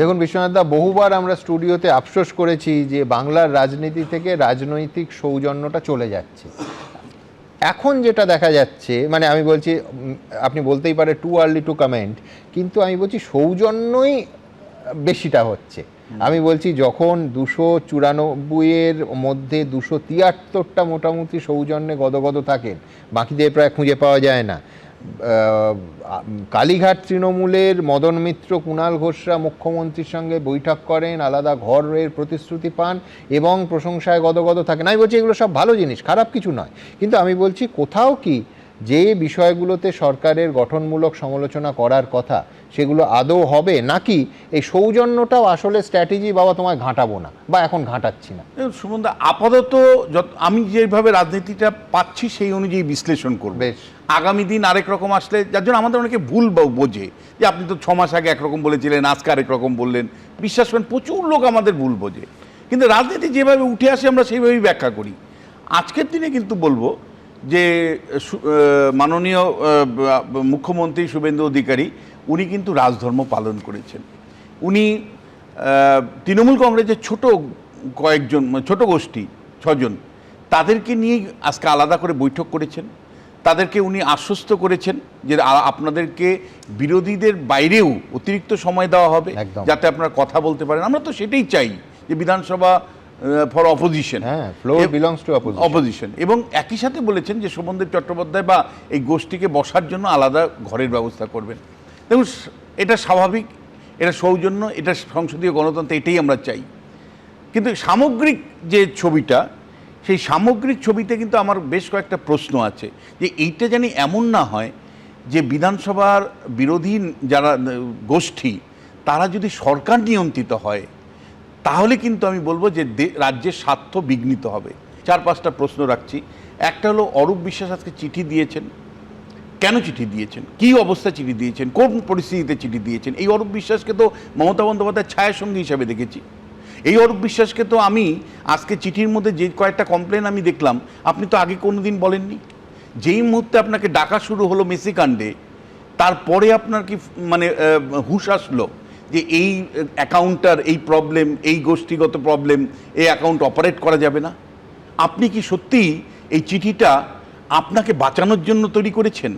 দেখুন বিশ্বনাথদা, বহুবার আমরা স্টুডিওতে আফসোস করেছি যে বাংলার রাজনীতি থেকে রাজনৈতিক সৌজন্যটা চলে যাচ্ছে। এখন যেটা দেখা যাচ্ছে, মানে আমি বলছি, আপনি বলতেই পারে টু আর্লি টু কমেন্ট, কিন্তু আমি বলছি সৌজন্যই বেশিটা হচ্ছে। আমি বলছি যখন 294-এর মধ্যে 273টা মোটামুটি সৌজন্যে গদগদ থাকেন, বাকিদের প্রায় খুঁজে পাওয়া যায় না। কালীঘাট তৃণমূলের মদন মিত্র, কুণাল ঘোষরা মুখ্যমন্ত্রীর সঙ্গে বৈঠক করেন, আলাদা ঘরের প্রতিশ্রুতি পান এবং প্রশংসায় গদগদ থাকেন। আমি বলছি এগুলো সব ভালো জিনিস, খারাপ কিছু নয়, কিন্তু আমি বলছি কোথাও কি যে বিষয়গুলোতে সরকারের গঠনমূলক সমালোচনা করার কথা সেগুলো আদৌ হবে, নাকি এই সৌজন্যটাও আসলে স্ট্র্যাটেজি, বাবা তোমায় ঘাঁটাবো না বা এখন ঘাঁটাচ্ছি না? সুমনদা, আপাতত আমি যেভাবে রাজনীতিটা পাচ্ছি সেই অনুযায়ী বিশ্লেষণ করব। আগামী দিন আরেক রকম আসলে, যার জন্য আমাদের অনেকে ভুল বোঝে যে আপনি তো 6 মাস আগে একরকম বলেছিলেন, আজকে আরেক রকম বললেন। বিশ্বাস করেন প্রচুর লোক আমাদের ভুল বোঝে, কিন্তু রাজনীতি যেভাবে উঠে আসে আমরা সেইভাবেই ব্যাখ্যা করি। আজকের দিনে কিন্তু বলবো যে মাননীয় মুখ্যমন্ত্রী শুভেন্দু অধিকারী উনি কিন্তু রাজধর্ম পালন করেছেন। উনি তৃণমূল কংগ্রেসের কয়েকজন ছোট গোষ্ঠী 6 জন, তাদেরকে নিয়ে আজকে আলাদা করে বৈঠক করেছেন। তাদেরকে উনি আশ্বস্ত করেছেন যে আপনাদেরকে বিরোধীদের বাইরেও অতিরিক্ত সময় দেওয়া হবে যাতে আপনারা কথা বলতে পারেন। আমরা তো সেটাই চাই যে বিধানসভা ফর অপোজিশন, অপোজিশন। এবং একই সাথে বলেছেন যে শোভনদেব চট্টোপাধ্যায় বা এই গোষ্ঠীকে বসার জন্য আলাদা ঘরের ব্যবস্থা করবেন। দেখুন, এটা স্বাভাবিক, এটা সৌজন্য, এটা সংসদীয় গণতন্ত্র, এটাই আমরা চাই। কিন্তু সামগ্রিক যে ছবিটা, সেই সামগ্রিক ছবিতে কিন্তু আমার বেশ কয়েকটা প্রশ্ন আছে যে এইটা জানি এমন না হয় যে বিধানসভার বিরোধী যারা গোষ্ঠী তারা যদি সরকার নিয়ন্ত্রিত হয় তাহলে কিন্তু আমি বলবো যে রাজ্যের স্বার্থ বিঘ্নিত হবে। 4-5টা প্রশ্ন রাখছি। একটা হলো, অরূপ বিশ্বাস আজকে চিঠি দিয়েছেন, কেন চিঠি দিয়েছেন, কী অবস্থা চিঠি দিয়েছেন, কোন পরিস্থিতিতে চিঠি দিয়েছেন? এই অরূপ বিশ্বাসকে তো মমতা বন্দ্যোপাধ্যায়ের ছায়াসঙ্গী হিসাবে দেখেছি। এই অরূপ বিশ্বাসকে তো আমি আজকে চিঠির মধ্যে যে কয়েকটা কমপ্লেন আমি দেখলাম, আপনি তো আগে কোনো দিন বলেননি। যেই মুহূর্তে আপনাকে ডাকা শুরু হলো মেসিকাণ্ডে, তারপরে আপনার কি মানে হুঁশ আসলো যে এই অ্যাকাউন্টটার এই প্রবলেম, এই গোষ্ঠীগত প্রবলেম, এই অ্যাকাউন্ট অপারেট করা যাবে না? আপনি কি সত্যিই এই চিঠিটা আপনাকে বাঁচানোর জন্য তৈরি করেছেন?